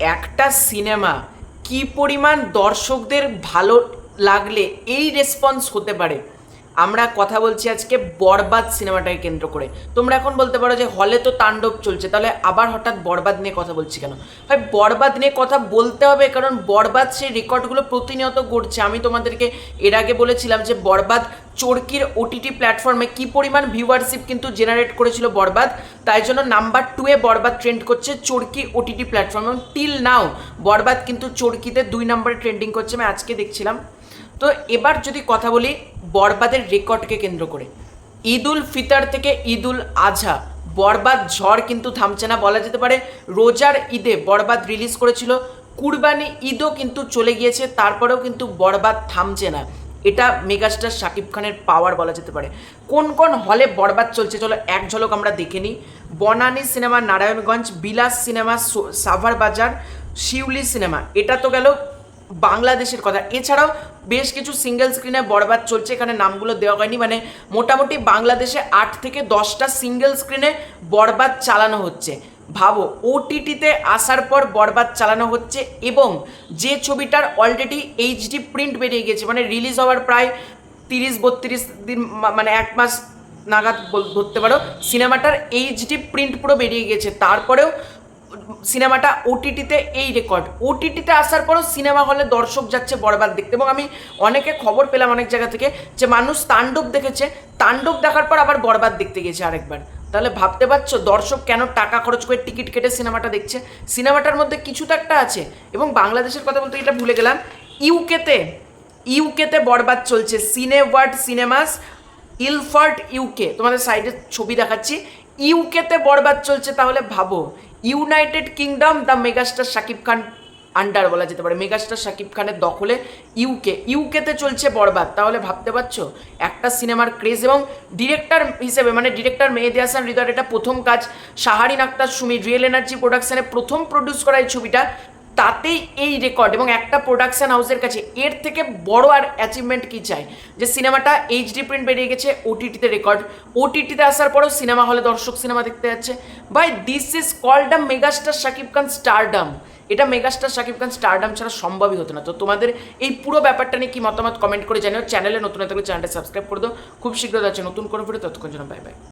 একটা সিনেমা কি পরিমাণ দর্শকদের ভালো লাগলে এই রেসপন্স হতে পারে। আমরা কথা বলছি আজকে বরবাদ সিনেমাটাকে কেন্দ্র করে। তোমরা এখন বলতে পারো যে হলে তো তাণ্ডব চলছে, তাহলে আবার হঠাৎ বরবাদ নিয়ে কথা বলছি কেন? ভাই, বরবাদ নিয়ে কথা বলতে হবে, কারণ বরবাদ সেই রেকর্ডগুলো প্রতিনিয়ত গড়ছে। আমি তোমাদেরকে এর আগে বলেছিলাম যে বরবাদ চরকির ওটিটি প্ল্যাটফর্মে কি পরিমাণ ভিউয়ারশিপ কিন্তু জেনারেট করেছিল বরবাদ, তাই জন্য নাম্বার 2-এ বরবাদ ট্রেন্ড করছে চরকি ওটিটি প্ল্যাটফর্ম, এবং টিল নাও বরবাদ কিন্তু চরকিতে 2 নম্বরে ট্রেন্ডিং করছে। আমি আজকে দেখছিলাম। তো এবার যদি কথা বলি বরবাদের রেকর্ডকে কেন্দ্র করে, ঈদ উল ফিতর থেকে ঈদ উল আজহা বরবাদ ঝড় কিন্তু থামছে না। বলা যেতে পারে রোজার ঈদে বরবাদ রিলিজ করেছিল, কুরবানি ঈদও কিন্তু চলে গিয়েছে, তারপরেও কিন্তু বরবাদ থামছে না। এটা মেগাস্টার শাকিব খানের পাওয়ার বলা যেতে পারে। কোন কোন হলে বরবাদ চলছে চলো এক ঝলক আমরা দেখে নিই। বনানী সিনেমা নারায়ণগঞ্জ, বিলাস সিনেমা সাভার বাজার, শিউলি সিনেমা, এটা তো গেল বাংলাদেশের কথা। এছাড়াও বেশ কিছু সিঙ্গেল স্ক্রিনে বরবাদ চলছে, এখানে নামগুলো দেওয়া হয়নি। মানে মোটামুটি বাংলাদেশে 8 থেকে 10টা সিঙ্গেল স্ক্রিনে বরবাদ চালানো হচ্ছে। ভাবো, ওটিটিতে আসার পর বরবাদ চালানো হচ্ছে, এবং যে ছবিটার অলরেডি এইচডি প্রিন্ট বেরিয়ে গেছে, মানে রিলিজ হওয়ার প্রায় 30-32 দিন, মানে 1 মাস নাগাদ ধরতে পারো, সিনেমাটার এইচডি প্রিন্ট পুরো বেরিয়ে গেছে। তারপরেও সিনেমাটা ওটিটিতে এই রেকর্ড, ওটিটিতে আসার পরও সিনেমা হলে দর্শক যাচ্ছে বরবাদ দেখতে। এবং আমি অনেকে খবর পেলাম অনেক জায়গা থেকে যে মানুষ তাণ্ডব দেখেছে, তাণ্ডব দেখার পর আবার বরবাদ দেখতে গেছে আরেকবার। তাহলে ভাবতে পারছো দর্শক কেন টাকা খরচ করে টিকিট কেটে সিনেমাটা দেখছে? সিনেমাটার মধ্যে কিছু তো একটা আছে। এবং বাংলাদেশের কথা বলতে এটা ভুলে গেলাম, ইউকেতে বরবাদ চলছে, সিনেওয়ার্ড সিনেমাস ইলফার্ট ইউকে, তোমাদের সাইডে ছবি দেখাচ্ছি, ইউকেতে বরবাদ চলছে। তাহলে ভাবো, United kingdom the megastar Shakib Khan under বলা যেতে পারে, মেগাস্টার শাকিব খানের দখলে ইউকেতে চলছে বরবাদ। তাহলে ভাবতে পারছো একটা সিনেমার ক্রেজ। এবং ডিরেক্টর হিসেবে, মানে ডিরেক্টর মেহেদী হাসান হৃদয়ের এটা প্রথম কাজ। শাহারিন আক্তার সুমি রিয়েল এনার্জি প্রোডাকশনে প্রথম প্রডিউস করা এই ছবিটা, তাতেই এই রেকর্ড। এবং একটা প্রোডাকশন হাউসের কাছে এর থেকে বড় আর অ্যাচিভমেন্ট কী চাই, যে সিনেমাটা এইচডি প্রিন্ট বেরিয়ে গেছে, ওটিটিতে রেকর্ড, ওটিটিতে আসার পরেও সিনেমা হলে দর্শক সিনেমা দেখতে যাচ্ছে। ভাই, this is called a megastar Shakib Khan stardom. এটা মেগাস্টার শাকিব খান স্টারডাম ছাড়া সম্ভবই হতো না। তো তোমাদের এই পুরো ব্যাপারটা নিয়ে কি মতামত কমেন্ট করে জানিও। চ্যানেলে নতুন থাকলে চ্যানেলটা সাবস্ক্রাইব করে দাও। খুব শীঘ্র যাচ্ছে নতুন কোনো ভিডিও, ততক্ষণ জন্য বাই বাই।